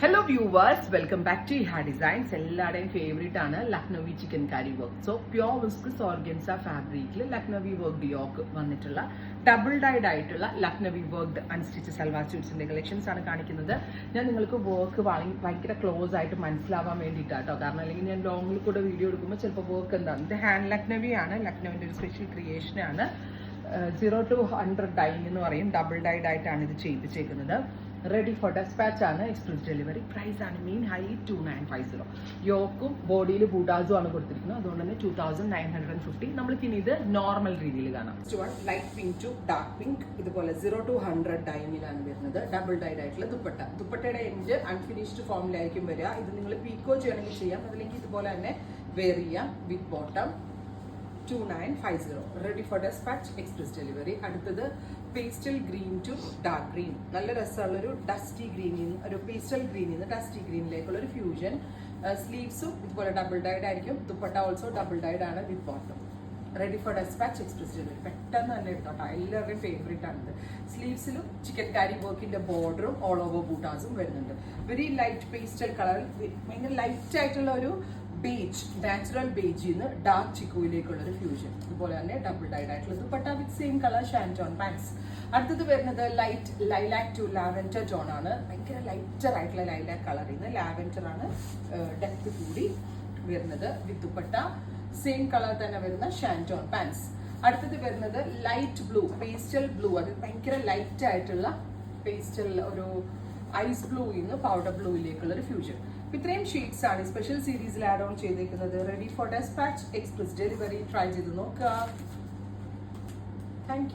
Hello viewers, welcome back to Iha Designs. എല്ലാവരുടെയും favourite ആണ് Lucknowi chikankari work. So pure viscose organza ഫാബ്രിക്കിൽ Lucknowi worked yoke വന്നിട്ടുള്ള double dyed ആയിട്ടുള്ള Lucknowi worked unstitched salwar സ്യൂട്ട്സിന്റെ collections ആണ് കാണിക്കുന്നത്. ഞാൻ നിങ്ങൾക്ക് വർക്ക് ഭയങ്കര ക്ലോസ് ആയിട്ട് മനസ്സിലാവാൻ വേണ്ടിയിട്ടാട്ടോ, കാരണം അല്ലെങ്കിൽ ഞാൻ ലോങ്ങിൽ കൂടെ വീഡിയോ എടുക്കുമ്പോൾ ചിലപ്പോൾ വർക്ക് എന്താണ്. ഇത് ഹാൻഡ് ലക്നവി ആണ്, ലക്നൗവിന്റെ ഒരു സ്പെഷ്യൽ ക്രിയേഷൻ ആണ്. 0 to 100 ഡൈൻ എന്ന് പറയും, ഡബിൾ ഡൈഡ് ആയിട്ടാണ് ഇത് ചെയ്യിപ്പിച്ചേക്കുന്നത്. റെഡി ഫോർ ഡെസ്പാച്ച് ആണ്, എക്സ്പ്രസ് ഡെലിവറി. പ്രൈസ് ആണ് മെയിൻ ഹൈ 2950. യോക്കും ബോഡിയിൽ ബൂട്ടാസും ആണ് കൊടുത്തിരിക്കുന്നത്, അതുകൊണ്ട് തന്നെ 2950. നമ്മൾക്ക് ഇനി ഇത് നോർമൽ രീതിയിൽ കാണാം. Light pink to dark pink, ഇതുപോലെ 0 to 100 ഡൈനിലാണ് വരുന്നത്. ഡബിൾ ഡൈഡ് ആയിട്ടുള്ള ദുപ്പട്ടയുടെ എൻഡ് അൺഫിനിഷ്ഡ് ഫോമിലായിരിക്കും വരിക. ഇത് നിങ്ങൾ പീക്കോ ചെയ്യണമെങ്കിൽ ചെയ്യാം, അതിലേക്ക് ഇതുപോലെ തന്നെ വെയർ ചെയ്യാം with bottom. 2950. Ready for dispatch, express delivery. അടുത്തത് pastel green to dark green. നല്ല രസമുള്ളൊരു ഡസ്റ്റി ഗ്രീനിൽ നിന്ന്, ഒരു പേസ്റ്റൽ ഗ്രീനിൽ നിന്ന് ഡസ്റ്റി ഗ്രീനിലേക്കുള്ള ഒരു ഫ്യൂഷൻ. സ്ലീവ്സും ഇതുപോലെ ഡബിൾ ഡൈഡ് ആയിരിക്കും. ദുപ്പട്ട ഓൾസോ ഡബിൾ ഡൈഡ് ആണ് with bottom. Ready for dispatch, express delivery. പെട്ടെന്ന് തന്നെ എടുത്തോട്ടോ, എല്ലാവരുടെയും ഫേവറേറ്റ് ആണിത്. സ്ലീവ്സിലും ചിക്കൻ കാരി വർക്കിന്റെ ബോർഡറും ഓൾ ഓവർ ബൂട്ടാസും വരുന്നുണ്ട്. വെരി ലൈറ്റ് പേസ്റ്റൽ കളറിൽ ഭയങ്കര ലൈറ്റ് ആയിട്ടുള്ള ഒരു ബേജ്, നാച്ചുറൽ ബേജിൽ നിന്ന് ഡാർക്ക് ചിക്കുവിലേക്കുള്ള ഒരു ഫ്യൂഷൻ. അതുപോലെ തന്നെ ഡബിൾ ഡൈഡ് ആയിട്ടുള്ള dupatta with same colour shantoon pants. അടുത്തത് വരുന്നത് light lilac to lavender tone ആണ്. ഭയങ്കര ലൈറ്റർ ആയിട്ടുള്ള ലൈലാക് കളറിൽ നിന്ന് ലാവൻഡർ ആണ് ഡെപ്ത് കൂടി വരുന്നത് വിത്ത് ദുപ്പട്ട സെയിം കളർ തന്നെ വരുന്ന ഷാൻറ്റോൺ പാൻസ്. അടുത്തത് വരുന്നത് ലൈറ്റ് ബ്ലൂ, പേസ്റ്റൽ ബ്ലൂ. അത് ഭയങ്കര ലൈറ്റ് ആയിട്ടുള്ള പേസ്റ്റൽ, ഒരു ഐസ് ബ്ലൂയിൽ നിന്ന് പൗഡർ ബ്ലൂയിലേക്കുള്ള ഒരു ഫ്യൂഷൻ. ഇത്രയും ഷീറ്റ്സ് ആണ് സ്പെഷ്യൽ സീരീസിൽ ആഡ് ഓൺ ചെയ്തേക്കുന്നത്. Ready for dispatch, express delivery. Try ചെയ്ത് നോക്കുക. Thank U.